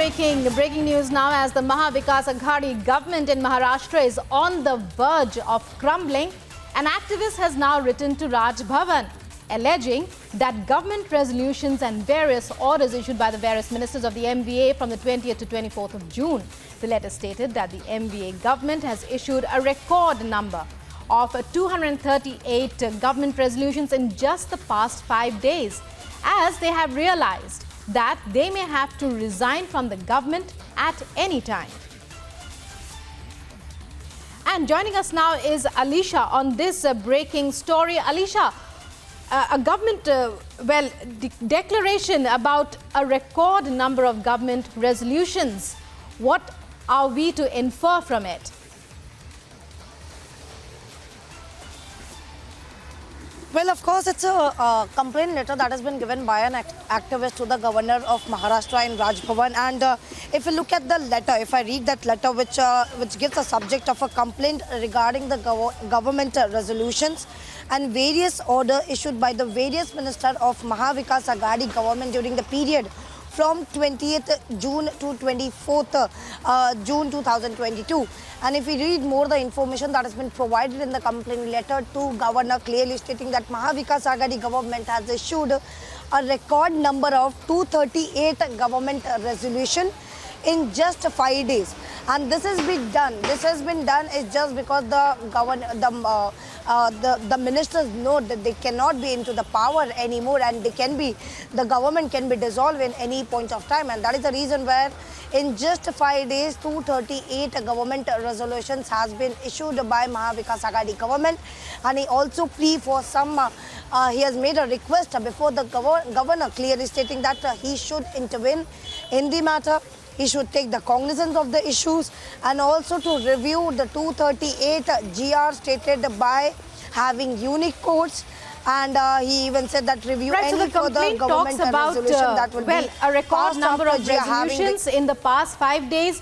breaking news now as the Maha Vikas Aghadi government in Maharashtra is on the verge of crumbling. An activist has now written to Raj Bhavan, alleging that government resolutions and various orders issued by the various ministers of the MVA from the 20th to 24th of June. The letter stated that the MVA government has issued a record number of 238 government resolutions in just the past 5 days, as they have realized that they may have to resign from the government at any time. And joining us now is Alicia on this breaking story. Alicia, a government declaration about a record number of government resolutions. What are we to infer from it? Well, of course, it's a complaint letter that has been given by an activist to the governor of Maharashtra in Raj Bhavan. And if you look at the letter, if I read that letter, which gives a subject of a complaint regarding the government resolutions and various order issued by the various minister of Maha Vikas Aghadi government during the period from 20th June to 24th June 2022. And if we read more the information that has been provided in the complaint letter to governor, clearly stating that Maha Vikas Aghadi government has issued a record number of 238 government resolution in just 5 days. And this has been done. This has been done is just because the ministers know that they cannot be into the power anymore, and the government can be dissolved in any point of time. And that is the reason where in just 5 days, 238 government resolutions has been issued by Maha Vikas Aghadi government. And he also plea for he has made a request before the governor, clearly stating that he should intervene in the matter. He should take the cognizance of the issues and also to review the 238 GR stated by having unique codes. And he even said that review any further government resolution that would be a record number of resolutions in the past 5 days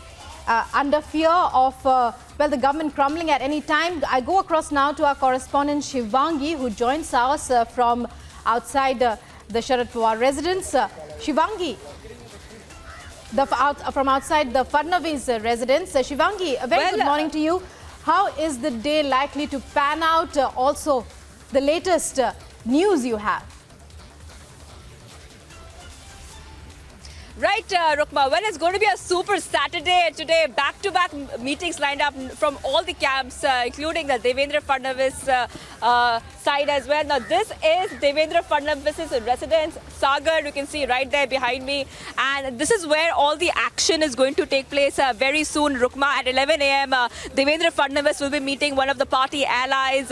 under fear of the government crumbling at any time. I go across now to our correspondent Shivangi, who joins us from outside the Sharad Pawar residence. Shivangi, from outside the Fadnavis residence. Shivangi, a very good morning to you. How is the day likely to pan out? Also, the latest news you have. Right, Rukma. Well, it's going to be a super Saturday today. Back-to-back meetings lined up from all the camps, including the Devendra Fadnavis side as well. Now, this is Devendra Fadnavis' residence, Sagar. You can see right there behind me. And this is where all the action is going to take place very soon, Rukma. At 11 a.m., Devendra Fadnavis will be meeting one of the party allies,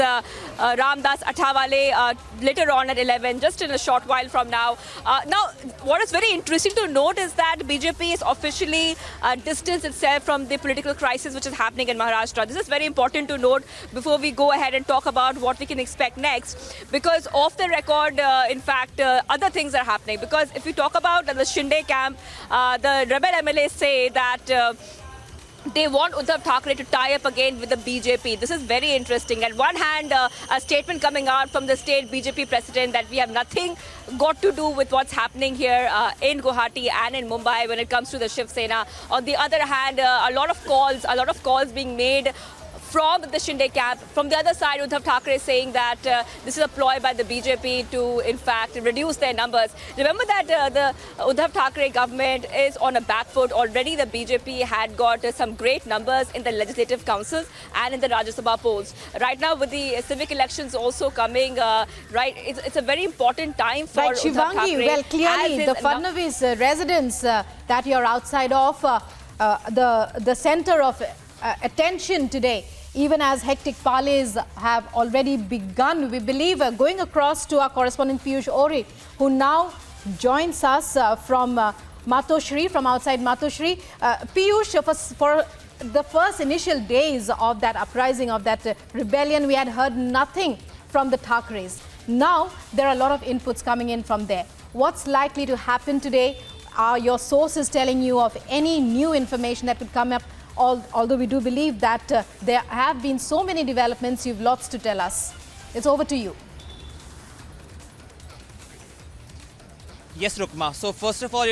Ramdas Athawale, later on at 11, just in a short while from now. Now, what is very interesting to note is that BJP is officially distanced itself from the political crisis which is happening in Maharashtra. This is very important to note before we go ahead and talk about what we can expect next, because off the record, in fact, other things are happening. Because if we talk about the Shinde camp, the rebel MLAs say that they want Uddhav Thackeray to tie up again with the BJP. This is very interesting. On one hand, a statement coming out from the state BJP president that we have nothing got to do with what's happening here in Guwahati and in Mumbai when it comes to the Shiv Sena. On the other hand, a lot of calls being made from the Shinde camp. From the other side, Uddhav Thackeray is saying that this is a ploy by the BJP to, in fact, reduce their numbers. Remember that the Uddhav Thackeray government is on a back foot. Already the BJP had got some great numbers in the legislative councils and in the Rajya Sabha polls. Right now, with the civic elections also coming, it's a very important time for Uddhav Thackeray. Well, clearly, the Fadnavis residence that you're outside of, the center of attention today, even as hectic parleys have already begun. We believe going across to our correspondent Piyush Ori, who now joins us from Matoshri, from outside Matoshri. Piyush, for the first initial days of that uprising, of that rebellion, we had heard nothing from the Thackerays. Now there are a lot of inputs coming in from there. What's likely to happen today? Are your sources telling you of any new information that could come up? Although we do believe that there have been so many developments, you've lots to tell us. It's over to you. Yes, Rukma. So first of all,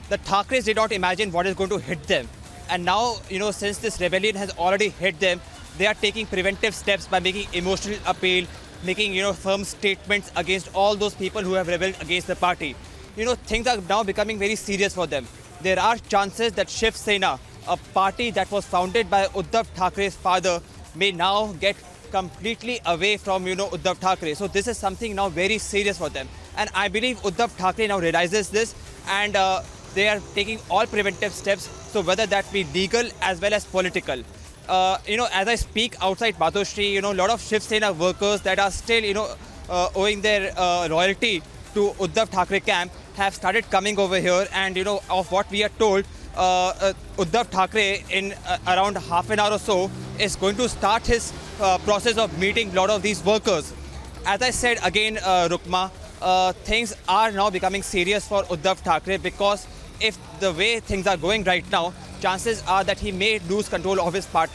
the Thacker's did not imagine what is going to hit them. And now, since this rebellion has already hit them, they are taking preventive steps by making emotional appeal, making, firm statements against all those people who have rebelled against the party. Things are now becoming very serious for them. There are chances that Shiv Sena, a party that was founded by Uddhav Thacker's father, may now get completely away from, Uddhav Thackeray. So this is something now very serious for them. And I believe Uddhav Thackeray now realizes this, and they are taking all preventive steps, so whether that be legal as well as political. As I speak outside Batoshri, a lot of Shiv Sena workers that are still, owing their loyalty to Uddhav Thackeray camp have started coming over here, and, of what we are told, Uddhav Thackeray in around half an hour or so is going to start his process of meeting a lot of these workers. As I said again, Rukma, things are now becoming serious for Uddhav Thackeray, because if the way things are going right now, chances are that he may lose control of his party.